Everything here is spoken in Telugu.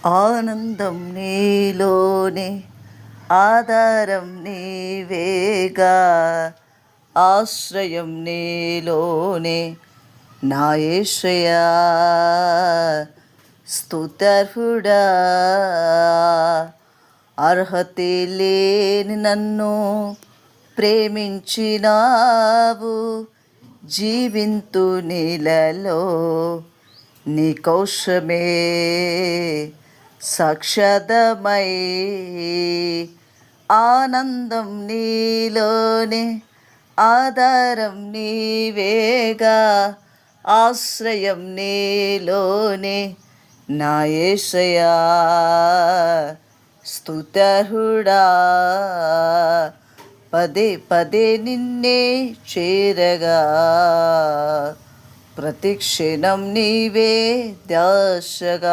ఆనందం నీలోనే ఆధారం నీవేగా, ఆశ్రయం నీలోనే నా యేసయ్యా. స్తుత్యర్హుడా, అర్హతే లేని నన్ను ప్రేమించినావు. జీవింతు నీలలో నీ కౌశమే సాక్షాదమై, ఆనందం నీలోనే ఆధారం నీవేగా, ఆశ్రయం నీలోనే నా యేసయ్యా. స్తుత్యర్హుడా, పదే పదే నిన్నే చేరగా, ప్రతిక్షణం నీవే ధ్యాసగా.